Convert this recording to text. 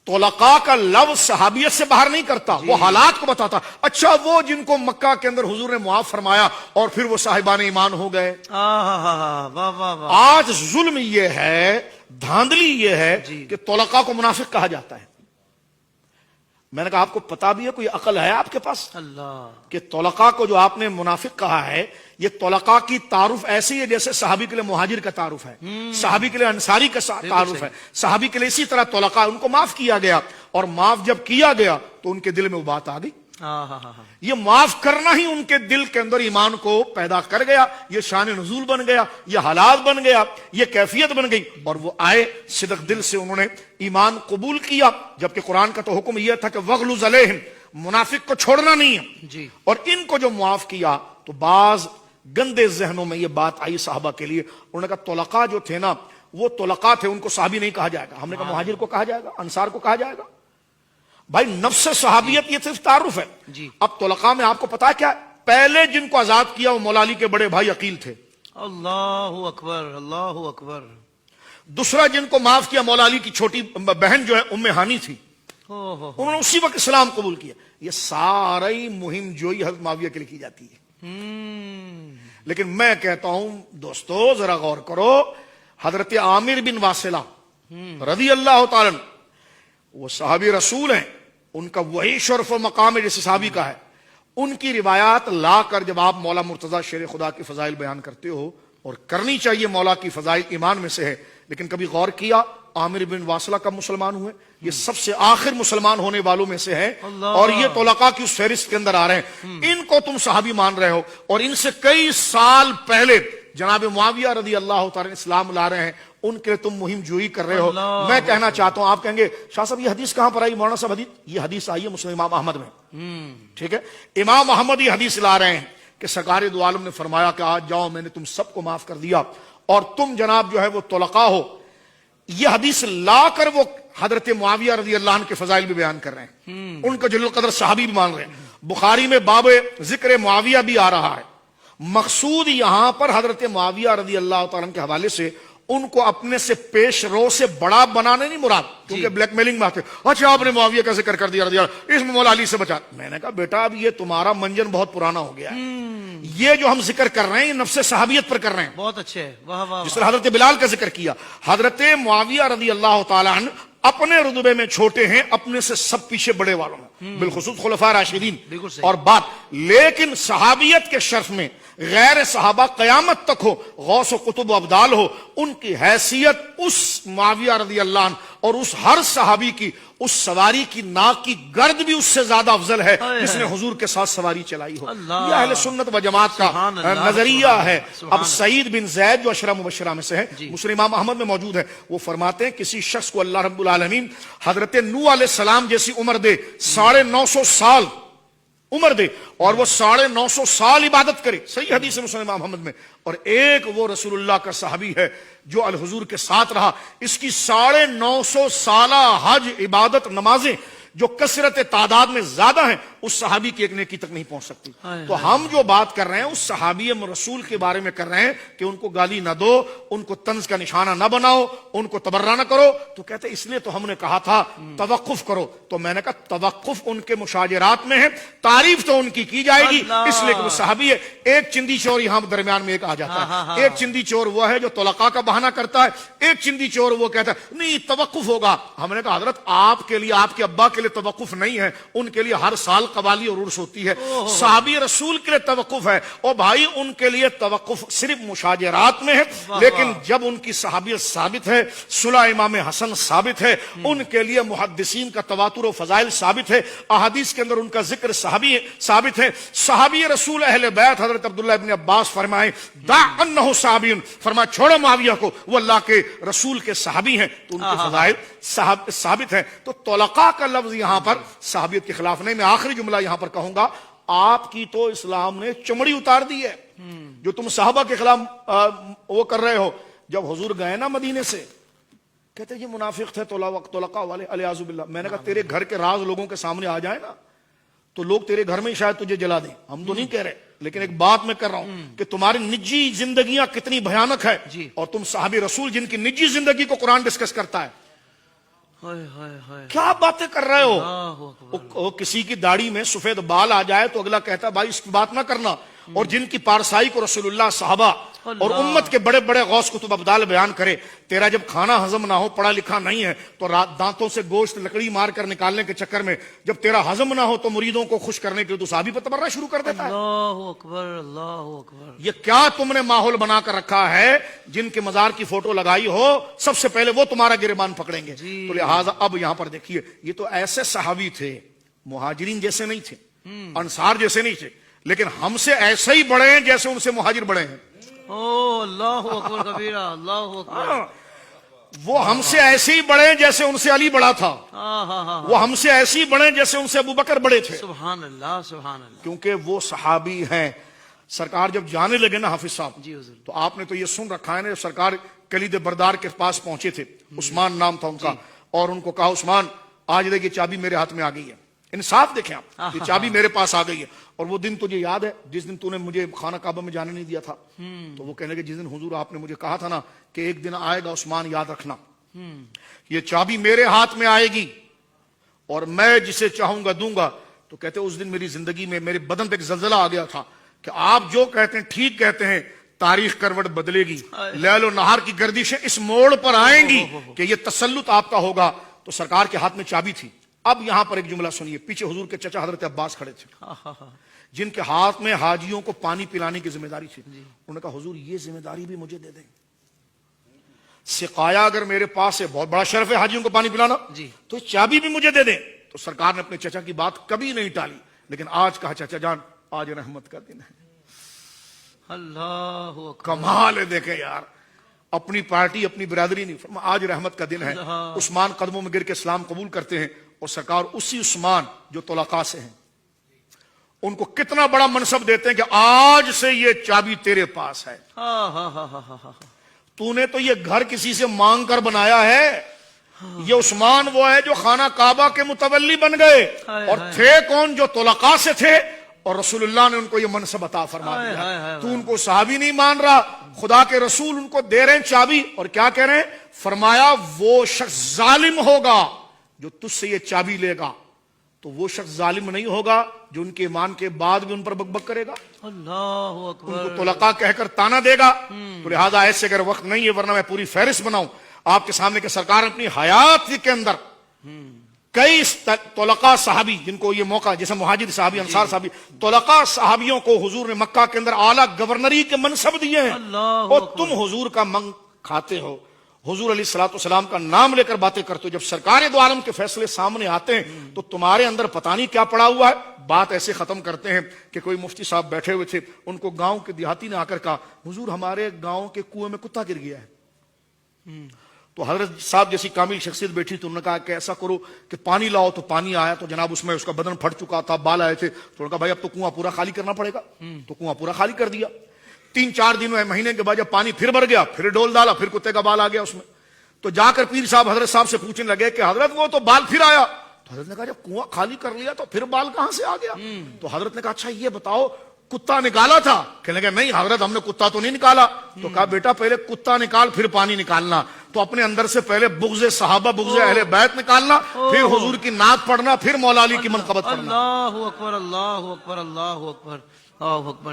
तोलका का लफ्ज सहाबियत से बाहर नहीं करता, वो हालात को बताता। अच्छा, वो जिनको मक्का के अंदर हुजूर ने मुआफ फरमाया और फिर वो साहिबान ईमान हो गए। आज जुल्म ये है, धांधली ये है कि तोलका को मुनाफिक कहा जाता है। मैंने कहा आपको पता भी है, कोई अकल है आपके पास अल्लाह कि तोलका को जो आपने मुनाफिक कहा है, ये तोलका की तारुफ ऐसी है जैसे सहाबी के लिए मुहाजिर का तारुफ है, सहाबी के लिए अंसारी का तारुफ है, सहाबी के लिए इसी तरह तोलका। उनको माफ किया गया और माफ जब किया गया तो उनके दिल में वो बात आ गई। ये माफ करना ही उनके दिल के अंदर ईमान को पैदा कर गया, ये शान नुज़ूल बन गया, ये हालात बन गया, ये कैफियत बन गई और वो आए सिदक दिल से, उन्होंने ईमान कबूल किया। जबकि कुरान का तो हुक्म यह था कि वगलुज़ अलैहिम, मुनाफिक को छोड़ना नहीं है जी। और इनको जो मुआफ किया तो बाज गंदे जहनों में ये बात आई साहबा के लिए। उन्होंने कहा तोलका जो थे ना, वो तोलका थे, उनको साहबी नहीं कहा जाएगा। हमने कहा मुहाजिर को कहा जाएगा, अंसार को कहा जाएगा। भाई नफ्स सहाबियत ये सिर्फ तारुफ है जी। अब तोलका में आपको पता है क्या, पहले जिनको आजाद किया वो मौला अली के बड़े भाई अकील थे। अल्लाहु अकबर, अल्लाहु अकबर। दूसरा जिनको माफ किया मौला अली की छोटी बहन जो है उम्मे हानी थी, उन्होंने उसी वक्त इस्लाम कबूल किया। ये सारी मुहिम जोई हज़रत मुआविया के लिए की जाती है। लेकिन मैं कहता हूं दोस्तों, जरा गौर करो, हजरत आमिर बिन वासिला रज़ी अल्लाह तआला अन्हु, वो सहाबी रसूल हैं, उनका वही शर्फ और मकाम है जैसे सहाबी का है। उनकी रिवायात लाकर जब आप मौला मुर्तजा शेर खुदा की फजाइल बयान करते हो, और करनी चाहिए, मौला की फजाइल ईमान में से है, लेकिन कभी गौर किया आमिर बिन वासिला कब मुसलमान हुए? ये सबसे आखिर मुसलमान होने वालों में से है और ये तोलका की उस फहरिस्त के अंदर आ रहे हैं। इनको तुम सहाबी मान रहे हो और इनसे कई साल पहले जनाब मुआविया रज़ी अल्लाह तआला इस्लाम ला रहे हैं, उनके लिए तुम मुहिम जोई कर रहे हो। मैं कहना चाहता हूं, आप कहेंगे शाह साहब ये हदीस कहां पर आई? मौलाना साहब ये हदीस आई है मुस्लिम इमाम अहमद में। ठीक है, इमाम अहमद ये हदीस ला रहे हैं कि सरकार दो आलम ने फरमाया कि आज जाओ, मैंने तुम सबको माफ कर दिया और तुम जनाब जो है वो तोलका हो। ये हदीस लाकर वो हजरत मुआविया रज़ी अल्लाह अन्हु के फजाइल भी बयान कर रहे हैं, उनका जल्लुल कदर सहाबी भी मान रहे हैं। बुखारी में बाब जिक्र मुआविया भी आ रहा है। मकसूद यहां पर हजरत मुआविया रज़ी अल्लाह तआला अन्हु के हवाले से उनको अपने से पेश रो से बड़ा बनाने नहीं मुराद, क्योंकि ब्लैकमेलिंग में आते, अच्छा आपने मुआविया का जिक्र कर दिया, इसमें मौला अली से बचा। मैंने कहा बेटा अब ये तुम्हारा मंजन बहुत पुराना हो गया है। ये जो हम जिक्र कर रहे हैं ये नफ्स सहाबियत पर कर रहे हैं। बहुत अच्छे, वाह वाह। जिस तरह हजरत बिलाल का जिक्र किया, हजरत मुआविया रज़ी अल्लाह तआला अन्हु अपने रुतबे में छोटे हैं, अपने से सब पीछे बड़े वालों में, बिलखुसूस खुलफा राशिदीन और बात। लेकिन सहाबियत के शर्फ में गैर सहाबा कयामत तक हो, गौस व कुतुब अब्दाल हो, उनकी हैसियत उस मुआविया रज़ी अल्लाह अन्हु और उस हर सहाबी की, उस सवारी की नाक की गर्द भी उससे ज्यादा अफजल है जिसने हुजूर के साथ सवारी चलाई हो। यह अहले सुन्नत व जमात का नजरिया है। अब सईद बिन ज़ैद जो अशरा मुबशरा में से है, मुस्लिम इमाम अहमद में मौजूद है, वो फरमाते हैं किसी शख्स को अल्लाह रब्बुल आलमीन हजरत नूह अलैहिस्सलाम जैसी उम्र दे, 950 साल उम्र दे और वो 950 साल इबादत करे, सही हदीस है मुस्लिम इमाम अहमद में, और एक वो रसूलुल्लाह का सहाबी है जो अल हुजूर के साथ रहा, इसकी 950 साला हज इबादत नमाजें जो कसरत तादाद में ज्यादा है, उस सहाबी की एक नेकी तक नहीं पहुंच सकती। तो हम जो बात कर रहे हैं उस सहाबी रसूल के बारे में कर रहे हैं कि उनको गाली ना दो, उनको तंज का निशाना ना बनाओ, उनको तबर्रा ना करो। तो कहते इसलिए तो हमने कहा था तवक्कुफ करो। तो मैंने कहा तवक्कुफ उनके मुशाजरात में है, तारीफ तो उनकी की जाएगी इसलिए कि वो सहाबी है। एक चिंदी चोर यहां दरमियान में एक आ जाता है, एक चिंदी चोर वो है जो तोलका का बहाना करता है, एक चिंदी चोर वो कहता है नहीं तवक्कुफ होगा। हमने कहा हजरत आपके लिए, आपके अब्बा के लिए तवक्कुफ नहीं है, उनके लिए हर साल कवाली और उर्स होती है। सहाबी रसूल के लिए तवक्कुफ है और भाई उनके लिए तवक्कुफ सिर्फ मुशाजरात में है, लेकिन जब उनकी सहाबियत साबित है, सुलह इमाम हसन साबित है, उनके लिए मुहद्दिसीन का तवातुर और फजाइल साबित है, अहादीस के अंदर उनका जिक्र सहाबी साबित है। सहाबी रसूल अहले बैत हजरत अब्दुल्लाह इब्न अब्बास फरमाए दा अन्नहु सहाबीन, फरमाया छोड़ो मुआविया को, वो अल्लाह के रसूल के सहाबी हैं, तो उनके फजाइल साबित है। तो तोलका का लफ्ज यहां पर सहाबियत के खिलाफ नहीं। मैं आखिरी जुमला यहां पर कहूंगा, आपकी तो इस्लाम ने चमड़ी उतार दी है जो तुम साहबा के खिलाफ वो कर रहे हो। जब हुजूर गए ना मदीने से, कहते ये मुनाफिक थे तोलका वाले अलियाज़ु बिल्लाह। मैंने कहा तेरे घर के राज लोगों के सामने आ जाए ना तो लोग तेरे घर में ही शायद तुझे जला दें। हम तो नहीं कह रहे, लेकिन एक बात मैं कर रहा हूं कि तुम्हारी निजी जिंदगियां कितनी भयानक है और तुम साहबी रसूल जिनकी निजी जिंदगी को कुरान डिस्कस करता है, ہائے ہائے ہائے کیا باتیں کر رہے ہو؟ اللہ اکبر وہ کسی کی داڑھی میں سفید بال آ جائے تو اگلا کہتا بھائی اس کی بات نہ کرنا. اور جن کی پارسائی کو رسول اللہ صحابہ اور امت کے بڑے بڑے غوث کتب ابدال بیان کرے. تیرا جب کھانا ہضم نہ ہو, پڑھا لکھا نہیں ہے, تو دانتوں سے گوشت لکڑی مار کر نکالنے کے چکر میں جب تیرا ہضم نہ ہو تو مریدوں کو خوش کرنے کے لیے تو صحابی پہ تبرہ شروع کر دیتا ہے. اللہ اکبر اللہ اکبر. یہ کیا تم نے ماحول بنا کر رکھا ہے؟ جن کے مزار کی فوٹو لگائی ہو سب سے پہلے وہ تمہارا گریبان پکڑیں گے. تو لہٰذا اب یہاں پر دیکھیے, یہ تو ایسے صحابی تھے, مہاجرین جیسے نہیں تھے, انصار جیسے نہیں تھے, لیکن ہم سے ایسے ہی بڑے ہیں جیسے ان سے مہاجر بڑے ہیں. او اللہ اکبر کبیرہ اللہ اکبر. وہ ہم سے ایسے ہی بڑے ہیں جیسے ان سے علی بڑا تھا. ہاں ہاں ہاں وہ ہم سے ایسے ہی بڑے ہیں جیسے ان سے ابو بکر بڑے تھے. سبحان اللہ سبحان اللہ. کیونکہ وہ صحابی ہیں. سرکار جب جانے لگے نا حافظ صاحب, جی حضور. تو آپ نے تو یہ سن رکھا ہے نا, سرکار کلید بردار کے پاس پہنچے تھے, عثمان نام تھا ان کا, اور ان کو کہا عثمان آج دیکھیے چابی میرے ہاتھ میں آ گئی ہے. انصاف دیکھیں آپ, یہ چابی میرے پاس آ گئی ہے. اور وہ دن تجھے یاد ہے جس دن تو نے مجھے خانہ کعبہ میں جانے نہیں دیا تھا؟ تو وہ کہنے لگے جس دن حضور آپ نے مجھے کہا تھا نا کہ ایک دن آئے گا عثمان, یاد رکھنا یہ چابی میرے ہاتھ میں آئے گی اور میں جسے چاہوں گا دوں گا. تو کہتے اس دن میری زندگی میں میرے بدن پہ ایک زلزلہ آ گیا تھا کہ آپ جو کہتے ہیں ٹھیک کہتے ہیں, تاریخ کروٹ بدلے گی, لیل و نہار کی گردشیں اس موڑ پر آئیں گی کہ یہ تسلط آپ کا ہوگا. تو سرکار کے ہاتھ میں چابی تھی. اب یہاں پر ایک جملہ سنیے, پیچھے حضور کے چچا حضرت عباس کھڑے تھے جن کے ہاتھ میں حاجیوں کو پانی پلانے کی ذمہ داری تھی. انہوں نے کہا حضور یہ ذمہ داری بھی مجھے دے دیں. سقایا اگر میرے پاس ہے, بہت بڑا شرف ہے حاجیوں کو پانی پلانا, تو چابی بھی مجھے دے دیں. تو سرکار نے اپنے چچا کی بات کبھی نہیں ٹالی, لیکن آج کہا چچا جان آج رحمت کا دن ہے. اللہ اکبر. کمال ہے. دیکھیں یار, اپنی پارٹی اپنی برادری نہیں, فرمایا آج رحمت کا دن ہے. عثمان قدموں میں گر کے اسلام قبول کرتے ہیں, اور سرکار اسی عثمان جو طلقاء سے ہیں ان کو کتنا بڑا منصب دیتے ہیں کہ آج سے یہ چابی تیرے پاس ہے. تو نے تو یہ گھر کسی سے مانگ کر بنایا ہے. یہ عثمان وہ ہے جو خانہ کعبہ کے متولی بن گئے, اور تھے کون؟ جو طلقاء سے تھے, اور رسول اللہ نے ان کو یہ منصب عطا فرما دیا. تو ان کو صحابی نہیں مان رہا, خدا کے رسول ان کو دے رہے ہیں چابی, اور کیا کہہ رہے ہیں؟ فرمایا وہ شخص ظالم ہوگا جو تجھ سے یہ چابی لے گا, تو وہ شخص ظالم نہیں ہوگا جو ان کے ایمان کے بعد بھی ان پر بک بک کرے گا, اللہ اکبر, ان کو طلقاء کہہ کر تانا دے گا. تو لہذا ایسے اگر وقت نہیں ہے, ورنہ میں پوری فہرست بناؤں آپ کے سامنے کہ سرکار اپنی حیات کے اندر کئی طلقاء صحابی جن کو یہ موقع, جیسے مہاجر صحابی, انصار صحابی, طلقاء صحابیوں کو حضور نے مکہ کے اندر اعلیٰ گورنری کے منصب دیے ہیں. اور تم حضور کا منگ کھاتے ہو, حضور علیہ الصلوۃ والسلام کا نام لے کر باتیں کرتے ہو. جب سرکار دو عالم کے فیصلے سامنے آتے ہیں تو تمہارے اندر پتہ نہیں کیا پڑا ہوا ہے. بات ایسے ختم کرتے ہیں کہ کوئی مفتی صاحب بیٹھے ہوئے تھے, ان کو گاؤں کے دیہاتی نے آ کر کہا حضور ہمارے گاؤں کے کنویں میں کتا گر گیا ہے. تو حضرت صاحب جیسی کامل شخصیت بیٹھی تو انہوں نے کہا کہ ایسا کرو کہ پانی لاؤ. تو پانی آیا تو جناب اس میں اس کا بدن پھٹ چکا تھا, بال آئے تھے. تو انہوں نے کہا بھائی اب تو کنواں پورا خالی کرنا پڑے گا. تو کنواں پورا خالی کر دیا. 3-4 دن میں مہینے کے بعد جب پانی پھر بھر گیا, پھر ڈول ڈالا, پھر کتے کا بال آ گیا اس میں. تو جا کر پیر صاحب حضرت صاحب سے پوچھنے لگے کہ حضرت وہ تو بال پھر آیا. تو حضرت نے کہا جب کنواں خالی کر لیا تو پھر بال کہاں سے آ گیا؟ تو حضرت نے کہا اچھا یہ بتاؤ کتا نکالا تھا؟ کہنے لگے نہیں حضرت ہم نے کتا تو نہیں نکالا. تو کہا بیٹا پہلے کتا نکال پھر پانی نکالنا. تو اپنے اندر سے پہلے بغض صحابہ, بغض اہل بیت نکالنا, پھر حضور کی نعت پڑھنا, پھر مولا علی کی منقبت کرنا. اللہ اکبر اللہ اکبر اللہ اکبر اللہ اکبر.